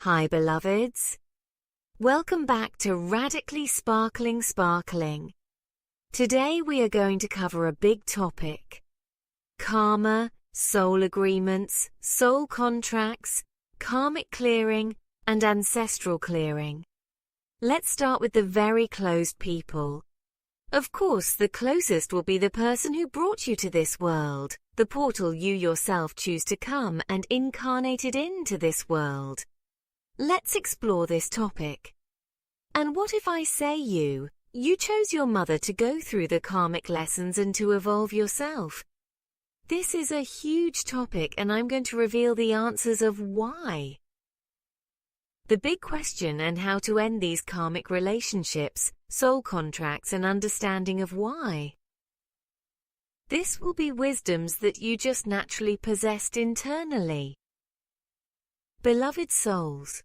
Hi beloveds. Welcome back to Radically Sparkling. Today we are going to cover a big topic. Karma, soul agreements, soul contracts, karmic clearing, and ancestral clearing. Let's start with the very closed people. Of course, the closest will be the person who brought you to this world, the portal you yourself choose to come and incarnated into this world. Let's explore this topic. And what if I say you chose your mother to go through the karmic lessons and to evolve yourself? This is a huge topic and I'm going to reveal the answers of why. The big question and how to end these karmic relationships, soul contracts and understanding of why. This will be wisdoms that you just naturally possessed internally. Beloved souls.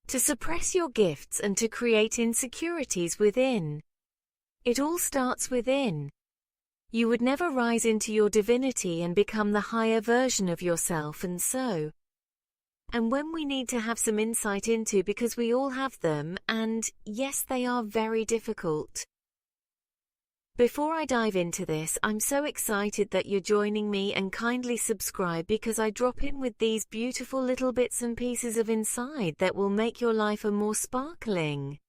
To suppress your gifts and to create insecurities within. It all starts within. You would never rise into your divinity and become the higher version of yourself and so. And when we need to have some insight into because we all have them and yes they are very difficult. Before I dive into this, I'm so excited that you're joining me and kindly subscribe because I drop in with these beautiful little bits and pieces of insight that will make your life a more sparkling.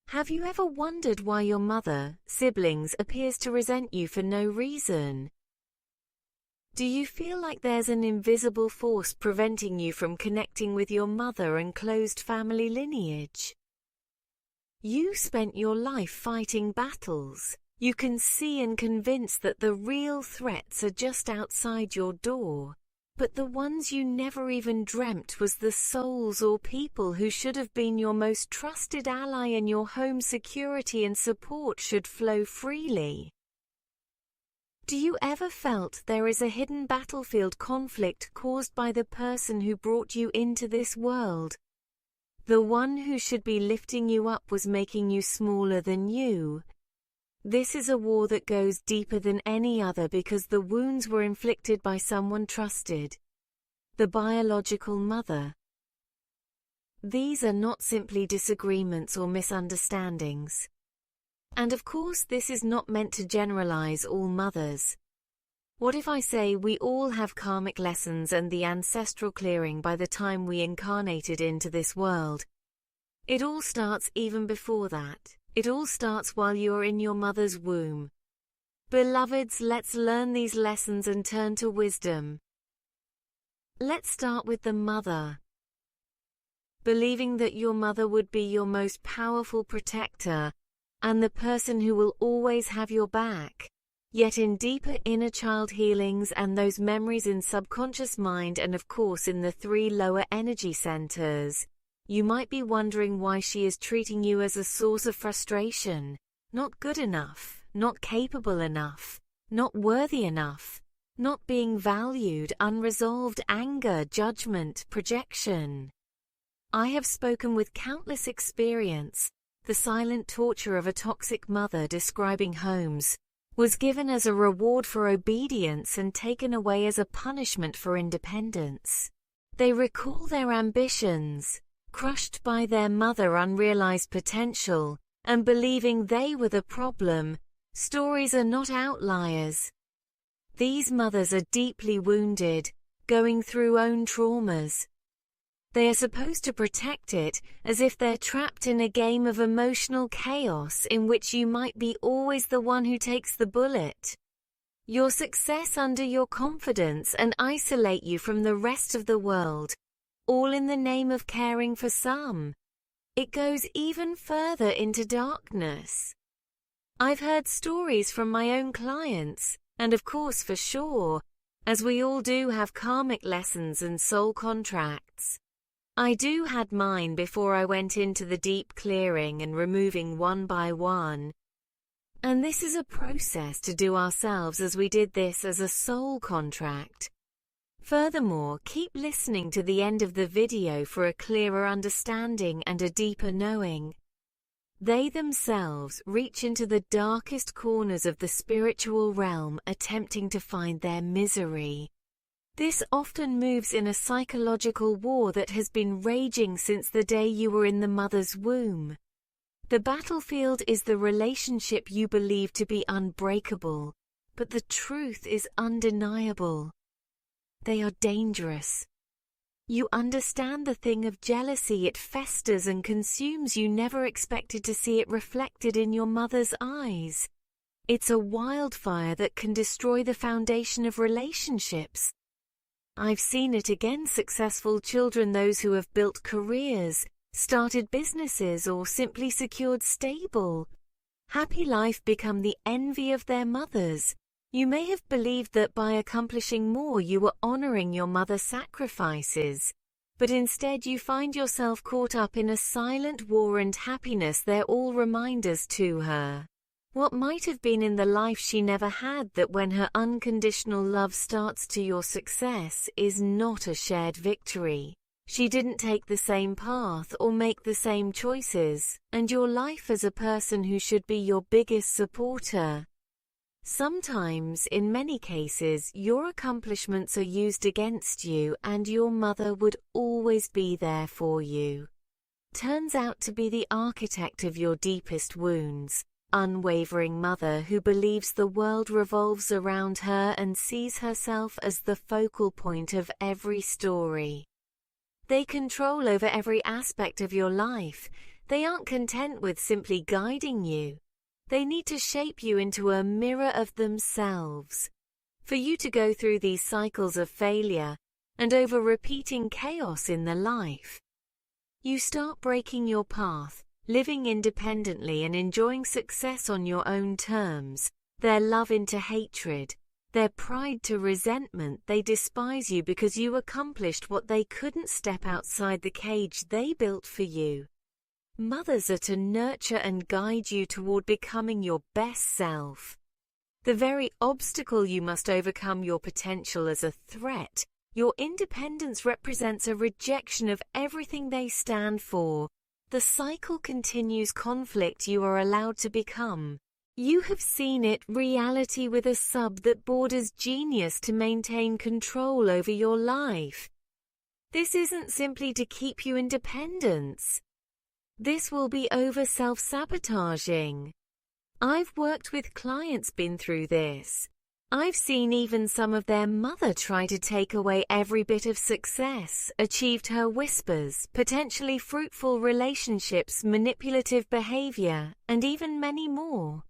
Have you ever wondered why your mother, siblings appears to resent you for no reason? Do you feel like there's an invisible force preventing you from connecting with your mother and closed family lineage? You spent your life fighting battles. You can see and convince that the real threats are just outside your door, but the ones you never even dreamt was the souls or people who should have been your most trusted ally and your home security and support should flow freely. Do you ever felt there is a hidden battlefield conflict caused by the person who brought you into this world? The one who should be lifting you up was making you smaller than you. This is a war that goes deeper than any other because the wounds were inflicted by someone trusted. The biological mother. These are not simply disagreements or misunderstandings. And of course this is not meant to generalize all mothers. What if I say we all have karmic lessons and the ancestral clearing by the time we incarnated into this world? It all starts even before that. It all starts while you are in your mother's womb. Beloveds, let's learn these lessons and turn to wisdom. Let's start with the mother. Believing that your mother would be your most powerful protector and the person who will always have your back. Yet in deeper inner child healings and those memories in subconscious mind and of course in the 3 lower energy centers, you might be wondering why she is treating you as a source of frustration, not good enough, not capable enough, not worthy enough, not being valued, unresolved anger, judgment, projection. I have spoken with countless experience. The silent torture of a toxic mother describing homes was given as a reward for obedience and taken away as a punishment for independence. They recall their ambitions, crushed by their mother unrealized potential, and believing they were the problem. Stories are not outliers. These mothers are deeply wounded, going through own traumas. They are supposed to protect it, as if they're trapped in a game of emotional chaos in which you might be always the one who takes the bullet. Your success under your confidence and isolate you from the rest of the world. All in the name of caring for some. It goes even further into darkness. I've heard stories from my own clients, and of course for sure, as we all do have karmic lessons and soul contracts. I had mine before I went into the deep clearing and removing one by one. And this is a process to do ourselves as we did this as a soul contract. Furthermore, keep listening to the end of the video for a clearer understanding and a deeper knowing. They themselves reach into the darkest corners of the spiritual realm attempting to find their misery. This often moves in a psychological war that has been raging since the day you were in the mother's womb. The battlefield is the relationship you believe to be unbreakable, but the truth is undeniable. They are dangerous. You understand the thing of jealousy, it festers and consumes you, never expected to see it reflected in your mother's eyes. It's a wildfire that can destroy the foundation of relationships. I've seen it again. Successful children, those who have built careers, started businesses, or simply secured stable, happy life, become the envy of their mothers. You may have believed that by accomplishing more you were honoring your mother's sacrifices, but instead you find yourself caught up in a silent war, and happiness, they're all reminders to her. What might have been in the life she never had, that when her unconditional love starts to your success, is not a shared victory. She didn't take the same path or make the same choices, and your life as a person who should be your biggest supporter. Sometimes, in many cases, your accomplishments are used against you, and your mother would always be there for you. Turns out to be the architect of your deepest wounds. Unwavering mother who believes the world revolves around her and sees herself as the focal point of every story. They control over every aspect of your life. They aren't content with simply guiding you. They need to shape you into a mirror of themselves. For you to go through these cycles of failure and over repeating chaos in the life, you start breaking your path, living independently and enjoying success on your own terms, their love into hatred, their pride to resentment. They despise you because you accomplished what they couldn't, step outside the cage they built for you. Mothers are to nurture and guide you toward becoming your best self. The very obstacle you must overcome, your potential, as a threat. Your independence represents a rejection of everything they stand for. The cycle continues. Conflict you are allowed to become. You have seen it, reality with a sub that borders genius to maintain control over your life. This isn't simply to keep you independence. This will be over self-sabotaging. I've worked with clients, been through this. I've seen even some of their mother try to take away every bit of success, achieved her whispers, potentially fruitful relationships, manipulative behavior, and even many more.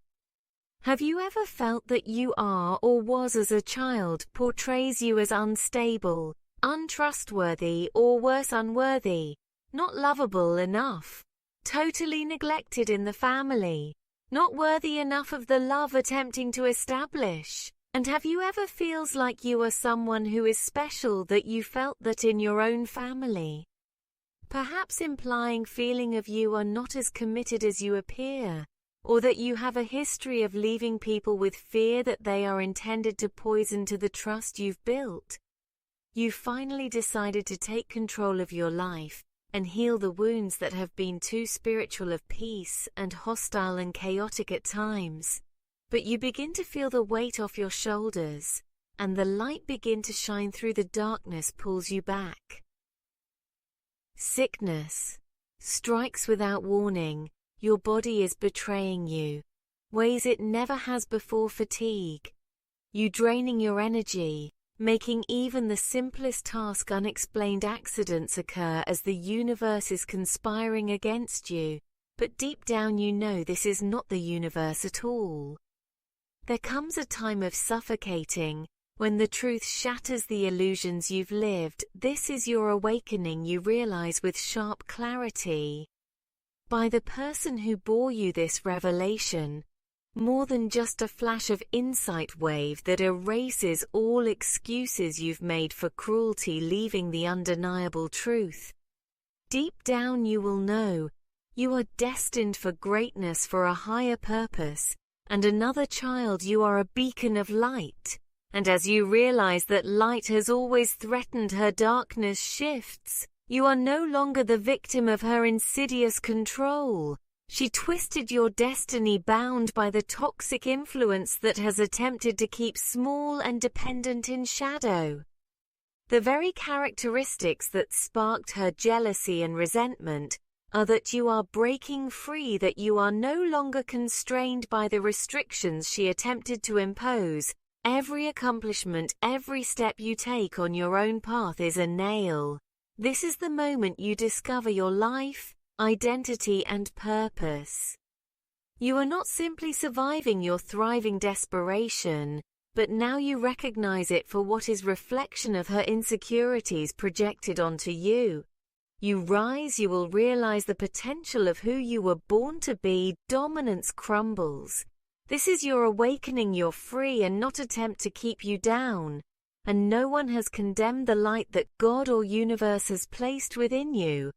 Have you ever felt that you are, or was as a child, portrays you as unstable, untrustworthy, or worse, unworthy, not lovable enough, totally neglected in the family, not worthy enough of the love attempting to establish? And have you ever feels like you are someone who is special, that you felt that in your own family? Perhaps implying feeling of you are not as committed as you appear, or that you have a history of leaving people with fear that they are intended to poison to the trust you've built. You finally decided to take control of your life and heal the wounds that have been too spiritual of peace and hostile and chaotic at times. But you begin to feel the weight off your shoulders, and the light begin to shine through the darkness, pulls you back. Sickness strikes without warning. Your body is betraying you, ways it never has before. Fatigue, you draining your energy, making even the simplest task unexplained. Accidents occur as the universe is conspiring against you, but deep down you know this is not the universe at all. There comes a time of suffocating, when the truth shatters the illusions you've lived. This is your awakening, you realize with sharp clarity. By the person who bore you this revelation, more than just a flash of insight wave that erases all excuses you've made for cruelty, leaving the undeniable truth. Deep down you will know, you are destined for greatness, for a higher purpose, and another child. You are a beacon of light, and as you realize that light has always threatened her, darkness shifts. You are no longer the victim of her insidious control. She twisted your destiny, bound by the toxic influence that has attempted to keep small and dependent in shadow. The very characteristics that sparked her jealousy and resentment are that you are breaking free, that you are no longer constrained by the restrictions she attempted to impose. Every accomplishment, every step you take on your own path is a nail. This is the moment you discover your life, identity, and purpose. You are not simply surviving your thriving desperation, but now you recognize it for what is reflection of her insecurities projected onto you. You rise, you will realize the potential of who you were born to be. Dominance crumbles. This is your awakening. You're free and not attempt to keep you down. And no one has condemned the light that God or universe has placed within you.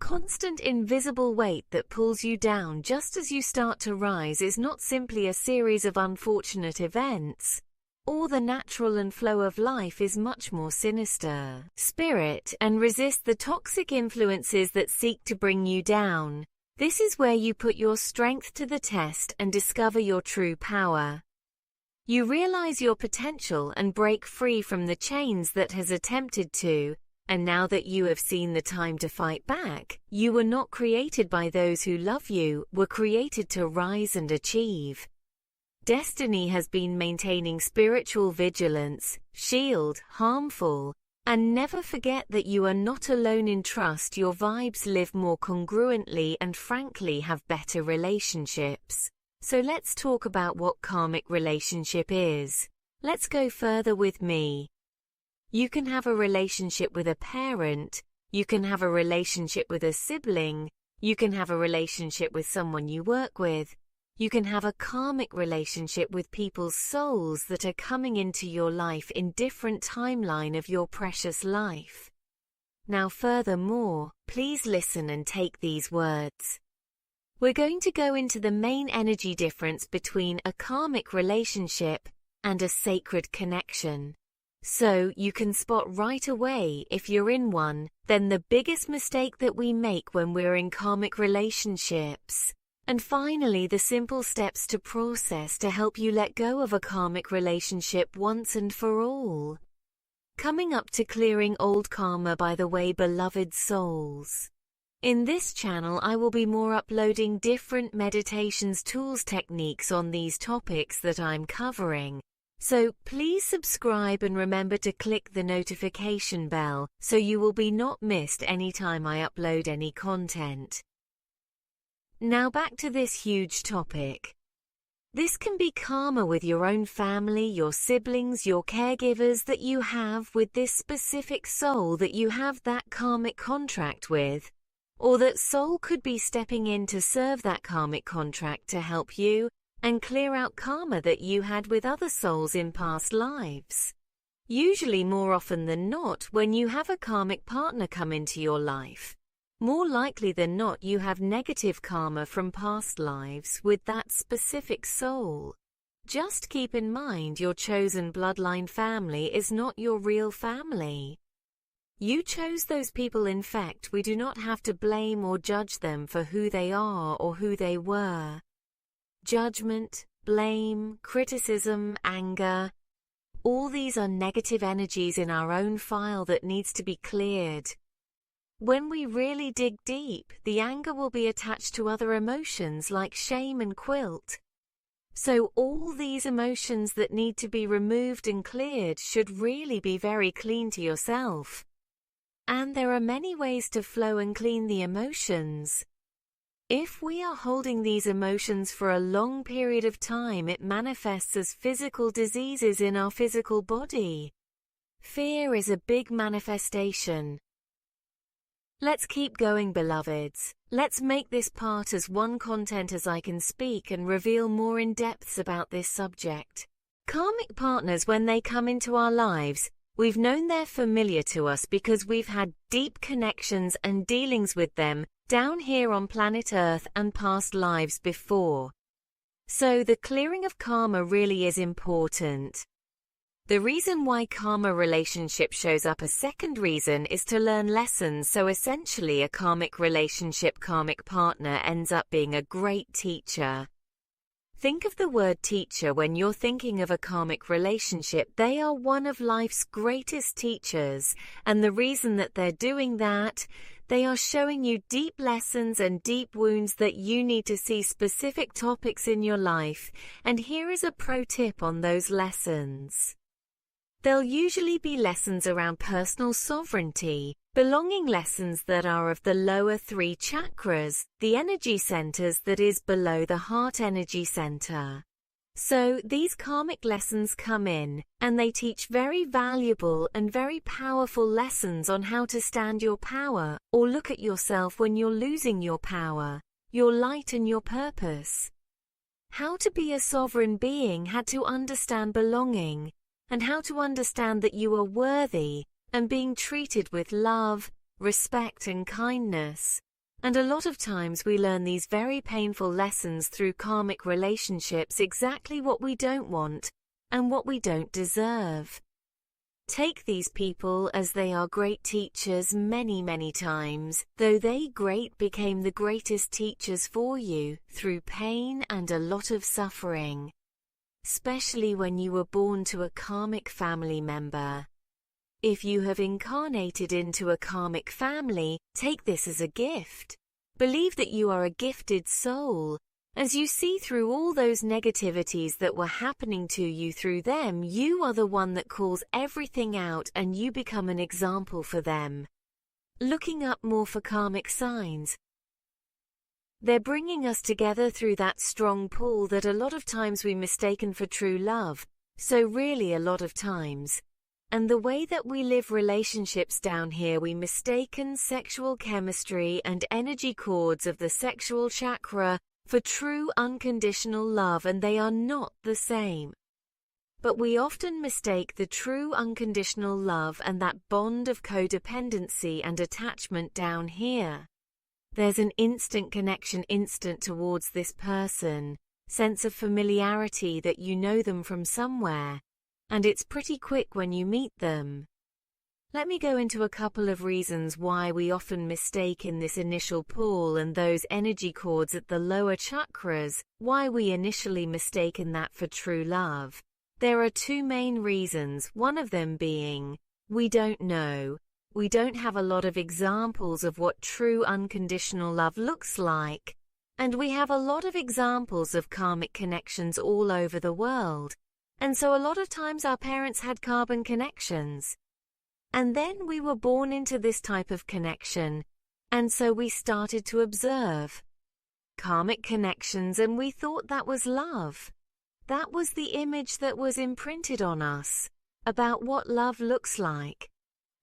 Constant invisible weight that pulls you down just as you start to rise is not simply a series of unfortunate events. Or the natural and flow of life is much more sinister. Spirit and resist the toxic influences that seek to bring you down. This is where you put your strength to the test and discover your true power. You realize your potential and break free from the chains that has attempted to. And now that you have seen the time to fight back, you were not created by those who love you, were created to rise and achieve. Destiny has been maintaining spiritual vigilance, shield, harmful, and never forget that you are not alone in trust. Your vibes live more congruently and frankly have better relationships. So let's talk about what karmic relationship is. Let's go further with me. You can have a relationship with a parent, you can have a relationship with a sibling, you can have a relationship with someone you work with, you can have a karmic relationship with people's souls that are coming into your life in different timeline of your precious life. Now furthermore, please listen and take these words. We're going to go into the main energy difference between a karmic relationship and a sacred connection. So you can spot right away if you're in one, then the biggest mistake that we make when we're in karmic relationships. And finally, the simple steps to process to help you let go of a karmic relationship once and for all. Coming up to clearing old karma by the way, beloved souls. In this channel, I will be more uploading different meditations, tools, techniques on these topics that I'm covering. So please subscribe and remember to click the notification bell so you will be not missed anytime I upload any content. Now back to this huge topic. This can be karma with your own family, your siblings, your caregivers that you have with this specific soul that you have that karmic contract with, or that soul could be stepping in to serve that karmic contract to help you and clear out karma that you had with other souls in past lives. Usually, more often than not, when you have a karmic partner come into your life, more likely than not you have negative karma from past lives with that specific soul. Just keep in mind your chosen bloodline family is not your real family. You chose those people. In fact, we do not have to blame or judge them for who they are or who they were. Judgment, blame, criticism, anger, all these are negative energies in our own file that needs to be cleared. When we really dig deep, the anger will be attached to other emotions like shame and guilt. So all these emotions that need to be removed and cleared should really be very clean to yourself. And there are many ways to flow and clean the emotions. If we are holding these emotions for a long period of time, it manifests as physical diseases in our physical body. Fear is a big manifestation. Let's keep going, beloveds. Let's make this part as one content as I can speak and reveal more in depths about this subject. Karmic partners, when they come into our lives, we've known they're familiar to us because we've had deep connections and dealings with them down here on planet Earth and past lives before. So the clearing of karma really is important. The reason why karma relationship shows up, a second reason, is to learn lessons. So essentially a karmic relationship, karmic partner ends up being a great teacher. Think of the word teacher when you're thinking of a karmic relationship. They are one of life's greatest teachers, and the reason that they're doing that, they are showing you deep lessons and deep wounds that you need to see specific topics in your life, and here is a pro tip on those lessons. They'll usually be lessons around personal sovereignty, belonging lessons that are of the lower 3 chakras, the energy centers that is below the heart energy center. So these karmic lessons come in, and they teach very valuable and very powerful lessons on how to stand your power or look at yourself when you're losing your power, your light and your purpose. How to be a sovereign being had to understand belonging, and how to understand that you are worthy and being treated with love, respect and kindness. And a lot of times we learn these very painful lessons through karmic relationships, exactly what we don't want and what we don't deserve. Take these people as they are great teachers many, many times, though they great became the greatest teachers for you through pain and a lot of suffering. Especially when you were born to a karmic family member. If you have incarnated into a karmic family, take this as a gift. Believe that you are a gifted soul. As you see through all those negativities that were happening to you through them, you are the one that calls everything out and you become an example for them. Looking up more for karmic signs. They're bringing us together through that strong pull that a lot of times we mistaken for true love, so really a lot of times. And the way that we live relationships down here, we mistaken sexual chemistry and energy chords of the sexual chakra for true unconditional love, and they are not the same. But we often mistake the true unconditional love and that bond of codependency and attachment down here. There's an instant connection, instant towards this person, sense of familiarity that you know them from somewhere, and it's pretty quick when you meet them. Let me go into a couple of reasons why we often mistake in this initial pull and those energy chords at the lower chakras, why we initially mistaken that for true love. There are 2 main reasons, one of them being, we don't know. We don't have a lot of examples of what true unconditional love looks like, and we have a lot of examples of karmic connections all over the world, and so a lot of times our parents had carbon connections. And then we were born into this type of connection, and so we started to observe karmic connections and we thought that was love. That was the image that was imprinted on us about what love looks like.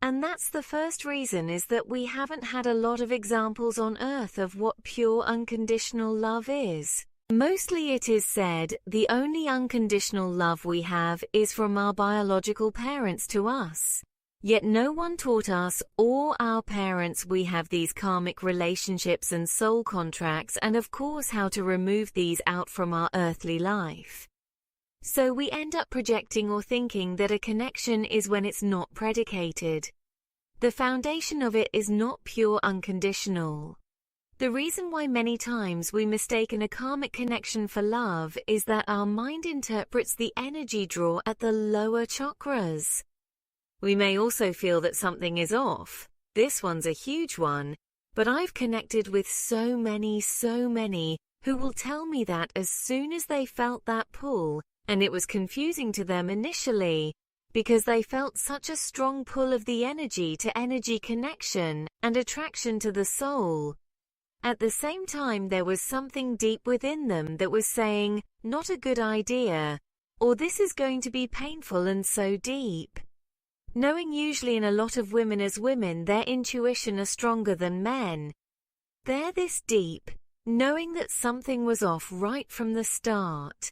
And that's the first reason, is that we haven't had a lot of examples on earth of what pure unconditional love is. Mostly it is said the only unconditional love we have is from our biological parents to us. Yet no one taught us or our parents we have these karmic relationships and soul contracts, and of course how to remove these out from our earthly life. So we end up projecting or thinking that a connection is when it's not predicated. The foundation of it is not pure unconditional. The reason why many times we mistake a karmic connection for love is that our mind interprets the energy draw at the lower chakras. We may also feel that something is off. This one's a huge one, but I've connected with so many who will tell me that as soon as they felt that pull, and it was confusing to them initially, because they felt such a strong pull of the energy to energy connection and attraction to the soul. At the same time, there was something deep within them that was saying, not a good idea, or this is going to be painful and so deep. Knowing usually in a lot of women as women, their intuition are stronger than men. They're this deep, knowing that something was off right from the start.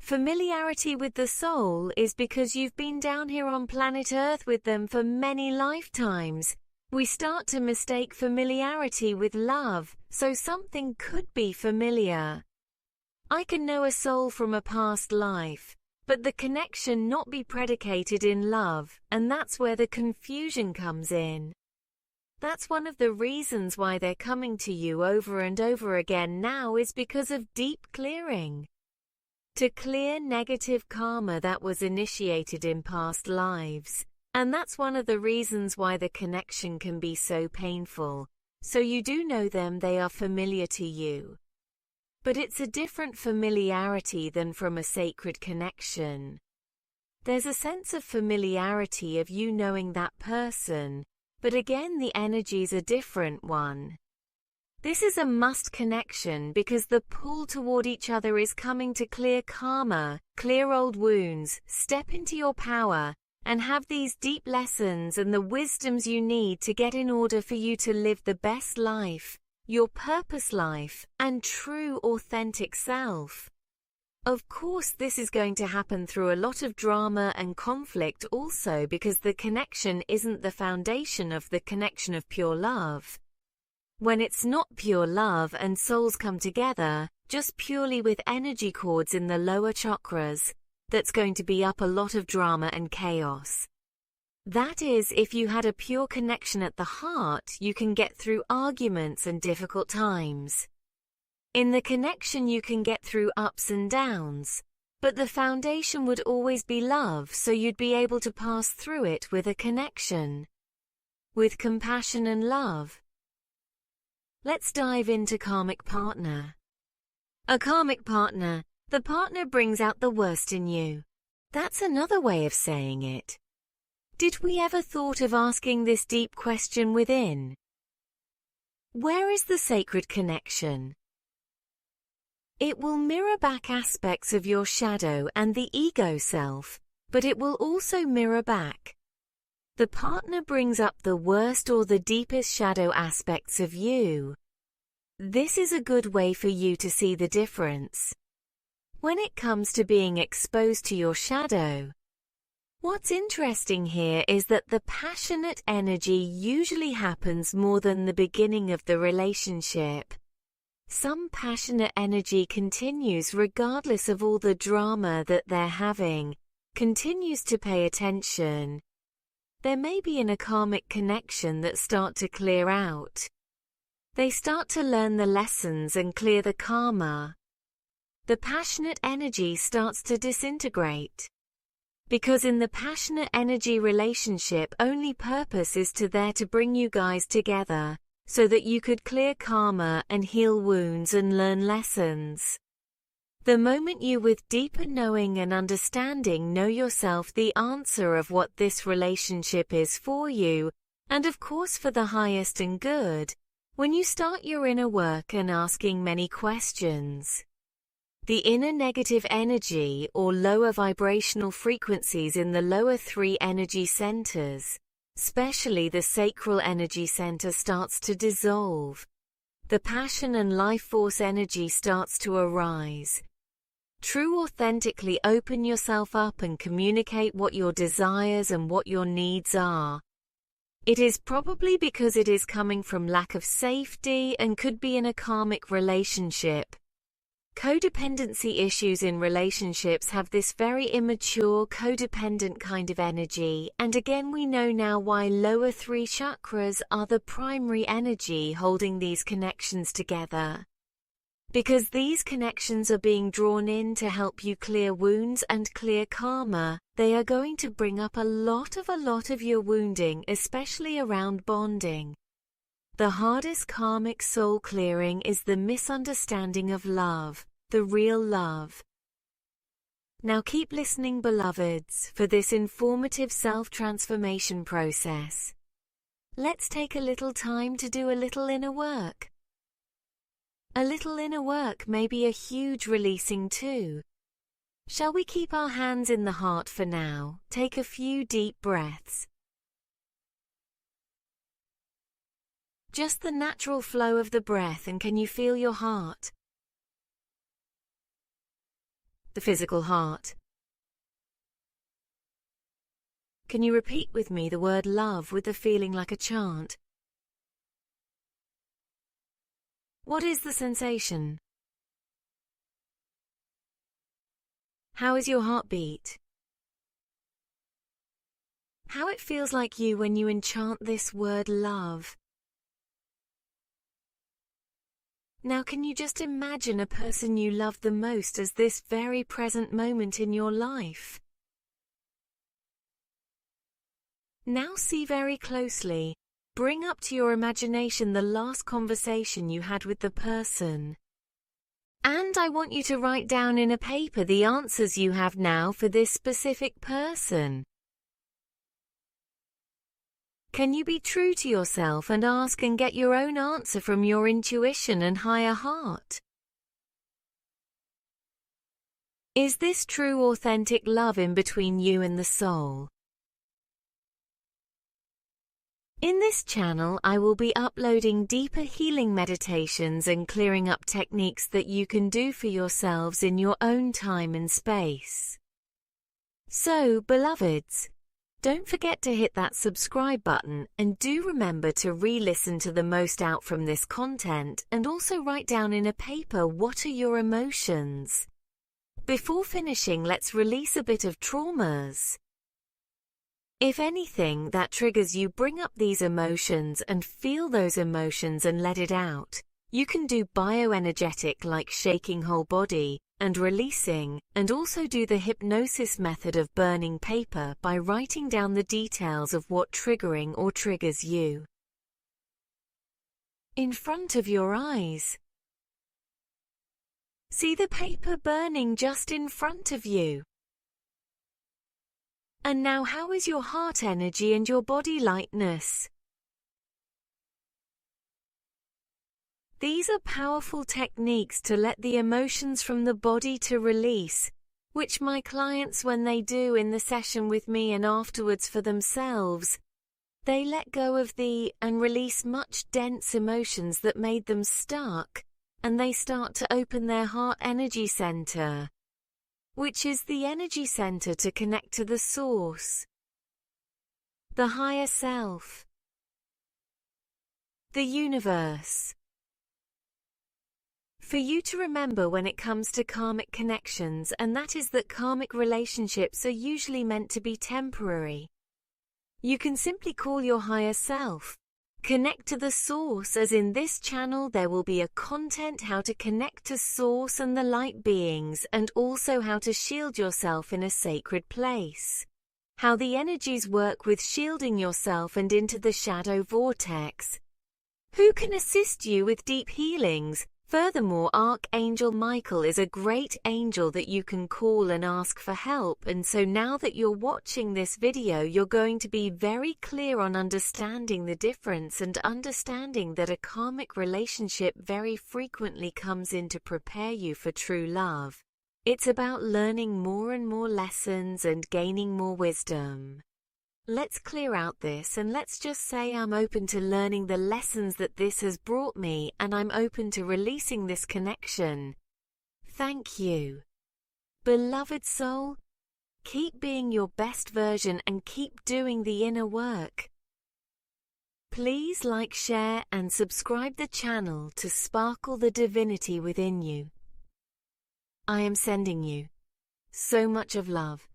Familiarity with the soul is because you've been down here on planet Earth with them for many lifetimes. We start to mistake familiarity with love, so something could be familiar. I can know a soul from a past life, but the connection not be predicated in love, and that's where the confusion comes in. That's one of the reasons why they're coming to you over and over again now, is because of deep clearing. to clear negative karma that was initiated in past lives. And that's one of the reasons why the connection can be so painful. So you do know them, they are familiar to you. But it's a different familiarity than from a sacred connection. There's a sense of familiarity of you knowing that person, but again the energy's a different one. This is a must connection because the pull toward each other is coming to clear karma, clear old wounds, step into your power, and have these deep lessons and the wisdoms you need to get in order for you to live the best life, your purpose life, and true authentic self. Of course, this is going to happen through a lot of drama and conflict also because the connection isn't the foundation of the connection of pure love. When it's not pure love and souls come together, just purely with energy cords in the lower chakras, that's going to be up a lot of drama and chaos. That is, if you had a pure connection at the heart, you can get through arguments and difficult times. In the connection you can get through ups and downs, but the foundation would always be love, so you'd be able to pass through it with a connection, with compassion and love. Let's dive into karmic partner. A karmic partner. The partner brings out the worst in you. That's another way of saying it. Did we ever thought of asking this deep question within? Where is the sacred connection? It will mirror back aspects of your shadow and the ego self, but it will also mirror back. The partner brings up the worst or the deepest shadow aspects of you. This is a good way for you to see the difference. When it comes to being exposed to your shadow, what's interesting here is that the passionate energy usually happens more than the beginning of the relationship. Some passionate energy continues regardless of all the drama that they're having, continues to pay attention. There may be in a karmic connection that start to clear out. They start to learn the lessons and clear the karma. The passionate energy starts to disintegrate. Because in the passionate energy relationship, only purpose is there to bring you guys together, so that you could clear karma and heal wounds and learn lessons. The moment you with deeper knowing and understanding know yourself the answer of what this relationship is for you, and of course for the highest and good, when you start your inner work and asking many questions. The inner negative energy or lower vibrational frequencies in the lower 3 energy centers, especially the sacral energy center, starts to dissolve. The passion and life force energy starts to arise. True authentically open yourself up and communicate what your desires and what your needs are. It is probably because it is coming from lack of safety and could be in a karmic relationship. Codependency issues in relationships have this very immature, codependent kind of energy, and again we know now why lower 3 chakras are the primary energy holding these connections together. Because these connections are being drawn in to help you clear wounds and clear karma, they are going to bring up a lot of your wounding, especially around bonding. The hardest karmic soul clearing is the misunderstanding of love, the real love. Now keep listening, beloveds, for this informative self-transformation process. Let's take a little time to do a little inner work. A little inner work may be a huge releasing too. Shall we keep our hands in the heart for now? Take a few deep breaths. Just the natural flow of the breath, and can you feel your heart? The physical heart. Can you repeat with me the word love with the feeling like a chant? What is the sensation? How is your heartbeat? How it feels like you when you enchant this word love. Now can you just imagine a person you love the most as this very present moment in your life? Now see very closely. Bring up to your imagination the last conversation you had with the person. And I want you to write down in a paper the answers you have now for this specific person. Can you be true to yourself and ask and get your own answer from your intuition and higher heart? Is this true, authentic love in between you and the soul? In this channel, I will be uploading deeper healing meditations and clearing up techniques that you can do for yourselves in your own time and space. So, beloveds, don't forget to hit that subscribe button and do remember to re-listen to the most out from this content and also write down in a paper what are your emotions. Before finishing, let's release a bit of traumas. If anything that triggers you, bring up these emotions and feel those emotions and let it out. You can do bioenergetic like shaking whole body and releasing, and also do the hypnosis method of burning paper by writing down the details of what triggering or triggers you. In front of your eyes. See the paper burning just in front of you. And now how is your heart energy and your body lightness? These are powerful techniques to let the emotions from the body to release, which my clients, when they do in the session with me and afterwards for themselves, they let go of and release much dense emotions that made them stuck, and they start to open their heart energy center, which is the energy center to connect to the source, the higher self, the universe. For you to remember when it comes to karmic connections, and that is that karmic relationships are usually meant to be temporary. You can simply call your higher self. Connect to the source, as in this channel there will be a content how to connect to source and the light beings, and also how to shield yourself in a sacred place. How the energies work with shielding yourself and into the shadow vortex. Who can assist you with deep healings? Furthermore, Archangel Michael is a great angel that you can call and ask for help, and so now that you're watching this video, you're going to be very clear on understanding the difference and understanding that a karmic relationship very frequently comes in to prepare you for true love. It's about learning more and more lessons and gaining more wisdom. Let's clear out this, and let's just say I'm open to learning the lessons that this has brought me, and I'm open to releasing this connection. Thank you. Beloved soul, keep being your best version and keep doing the inner work. Please like, share, and subscribe the channel to sparkle the divinity within you. I am sending you so much of love.